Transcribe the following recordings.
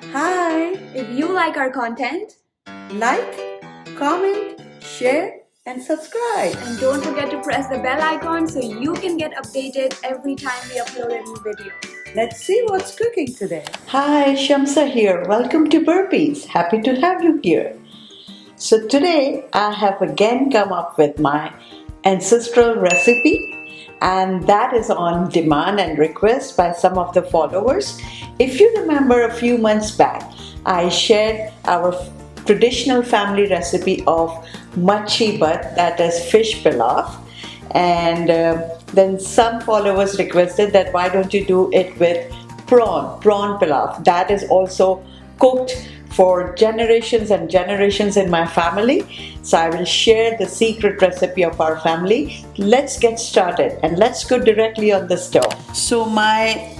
Hi, If you like our content, like, comment, share, and subscribe. and don't forget to press the bell icon so you can get updated every time we upload a new video. Let's see what's cooking today. Hi, Shamsa here. Welcome to Burpees. Happy to have you here. So today I have again come up with my ancestral recipe, and that is on demand and request by some of the followers. If you remember a few months back, I shared our traditional family recipe of machi bhat, that is fish pilaf, and then some followers requested that why don't you do it with prawn pilaf, that is also cooked for generations and generations in my family. So I will share the secret recipe of our family. Let's get started and let's go directly on the stove. So my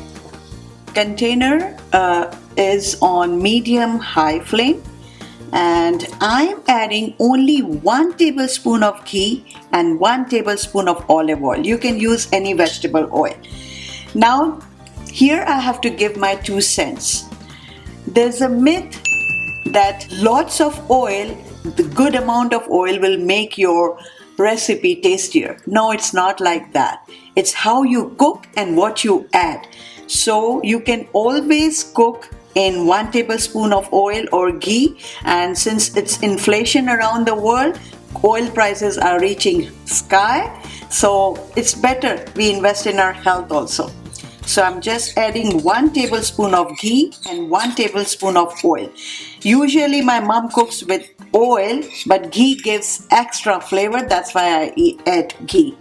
container is on medium high flame, and I'm adding only 1 tablespoon of ghee and 1 tablespoon of olive oil. You can use any vegetable oil. Now here I have to give my 2 cents. There's a myth that lots of oil, the good amount of oil, will make your recipe tastier. No, it's not like that. It's how you cook and what you add. So you can always cook in 1 tablespoon of oil or ghee, and since it's inflation around the world, oil prices are reaching sky, so it's better we invest in our health also. So I'm just adding 1 tablespoon of ghee and 1 tablespoon of oil. Usually my mom cooks with oil, but ghee gives extra flavor, that's why I add ghee.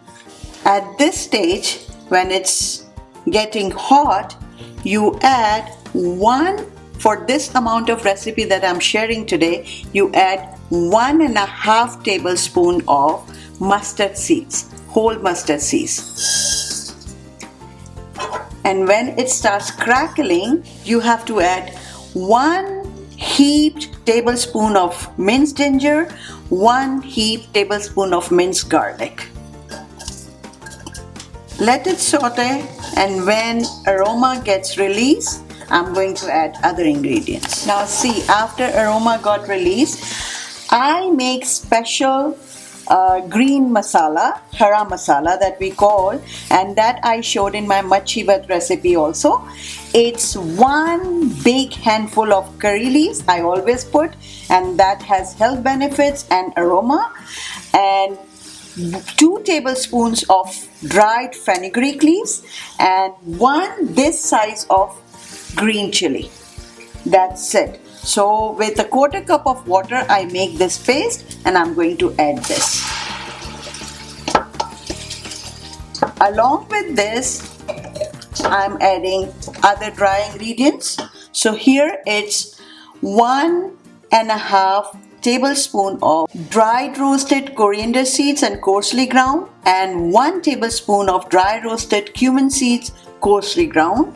At this stage, when it's getting hot, you add for this amount of recipe that I'm sharing today, you add 1.5 tablespoon of mustard seeds, whole mustard seeds. And when it starts crackling, you have to add 1 heaped tablespoon of minced ginger, 1 heaped tablespoon of minced garlic. Let it saute, and when aroma gets released, I'm going to add other ingredients. Now see, after aroma got released, I make special green masala, hara masala that we call, and that I showed in my machi bhat recipe also. It's 1 big handful of curry leaves I always put, and that has health benefits and aroma, and 2 tablespoons of dried fenugreek leaves, and 1 this size of green chili. That's it. So with a 1/4 cup of water, I make this paste, and I'm going to add this. Along with this, I'm adding other dry ingredients. So here it's 1.5 tablespoon of dried roasted coriander seeds and coarsely ground, and 1 tablespoon of dry roasted cumin seeds coarsely ground.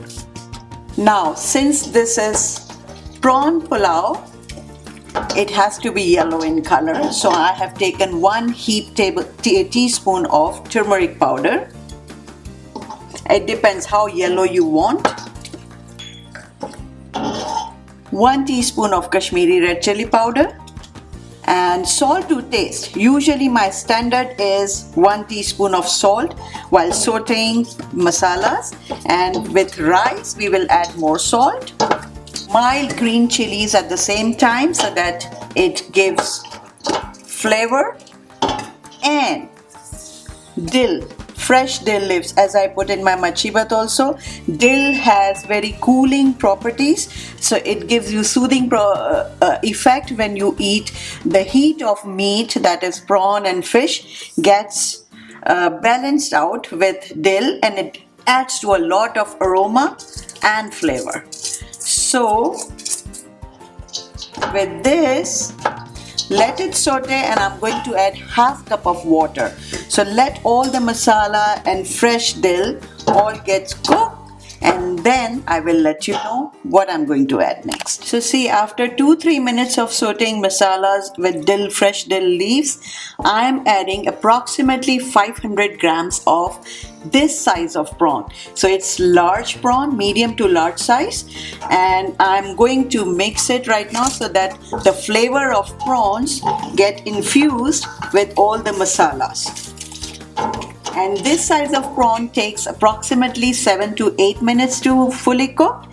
Now since this is prawn pulao, it has to be yellow in color, so I have taken 1 heaped teaspoon of turmeric powder. It depends how yellow you want. 1 teaspoon of Kashmiri red chili powder, and salt to taste. Usually my standard is 1 teaspoon of salt while sauteing masalas, and with rice we will add more salt. Mild green chilies at the same time so that it gives flavor, and dill, fresh dill leaves, as I put in my machi bhat also. Dill has very cooling properties, so it gives you soothing effect when you eat. The heat of meat, that is prawn and fish, gets balanced out with dill, and it adds to a lot of aroma and flavor. So with this, let it saute, and I'm going to add 1/2 cup of water. So let all the masala and fresh dill all get cooked, and then I will let you know what I'm going to add next. So see, after 2-3 minutes of sauteing masalas with fresh dill leaves, I am adding approximately 500 grams of this size of prawn. So it's large prawn, medium to large size, and I'm going to mix it right now so that the flavor of prawns get infused with all the masalas. And this size of prawn takes approximately 7 to 8 minutes to fully cook.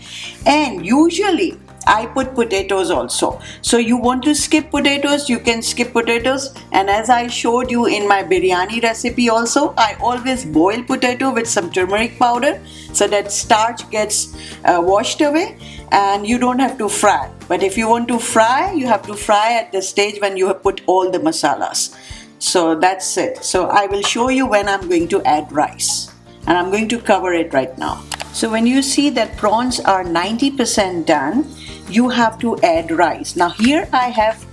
And usually I put potatoes also. So you want to skip potatoes, you can skip potatoes. And as I showed you in my biryani recipe also, I always boil potato with some turmeric powder so that starch gets washed away and you don't have to fry. But if you want to fry, you have to fry at the stage when you have put all the masalas. So that's it. So I will show you when I'm going to add rice, and I'm going to cover it right now. So when you see that prawns are 90% done, you have to add rice. Now here I have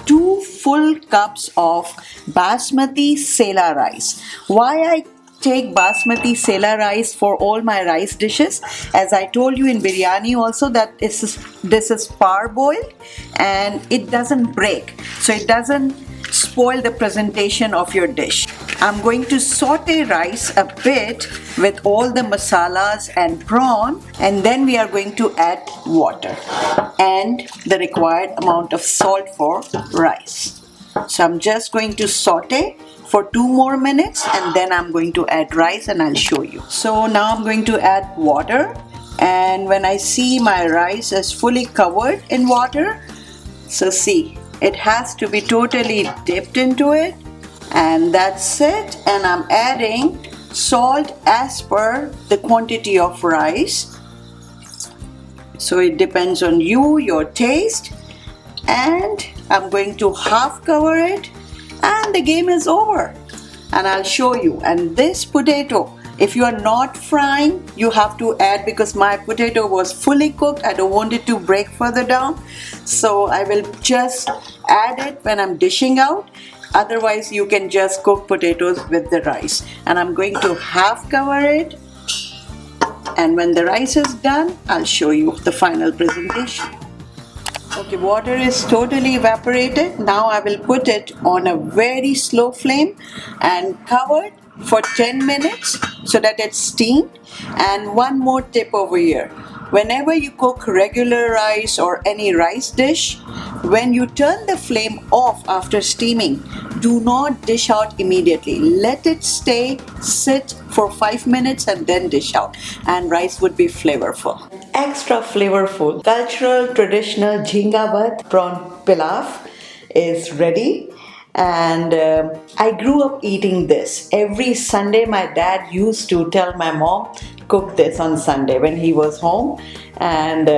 2 full cups of basmati sela rice. Why I take basmati sela rice for all my rice dishes? As I told you in biryani also, that this is parboiled and it doesn't break. So it doesn't spoil the presentation of your dish. I'm going to saute rice a bit with all the masalas and prawn, and then we are going to add water and the required amount of salt for rice. So I'm just going to saute for 2 more minutes and then I'm going to add rice and I'll show you. So now I'm going to add water, and when I see my rice is fully covered in water, so see, it has to be totally dipped into it, and that's it. And I'm adding salt as per the quantity of rice. So it depends on you, your taste. And I'm going to half cover it and the game is over. And I'll show you. And this potato, if you are not frying, you have to add, because my potato was fully cooked. I don't want it to break further down. So I will just add it when I'm dishing out. Otherwise, you can just cook potatoes with the rice. And I'm going to half cover it. And when the rice is done, I'll show you the final presentation. Okay, water is totally evaporated. Now I will put it on a very slow flame and cover it for 10 minutes so that it's steamed. And one more tip over here. Whenever you cook regular rice or any rice dish, when you turn the flame off after steaming, do not dish out immediately. Let it sit for 5 minutes and then dish out, and rice would be flavorful. Extra flavorful cultural traditional Jhinga Bhat prawn pilaf is ready. And I grew up eating this. Every Sunday my dad used to tell my mom, cook this on Sunday when he was home. And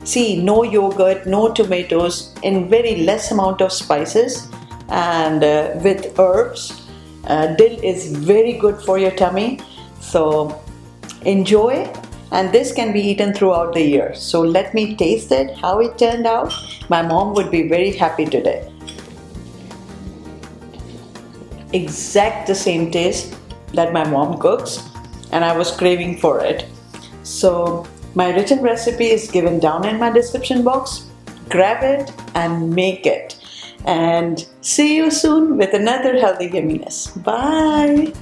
see, no yogurt, no tomatoes, in very less amount of spices, and with herbs. Dill is very good for your tummy. So enjoy. And this can be eaten throughout the year. So let me taste it, how it turned out. My mom would be very happy today. Exact the same taste that my mom cooks, and I was craving for it. So my written recipe is given down in my description box. Grab it and make it. And see you soon with another healthy yumminess. Bye.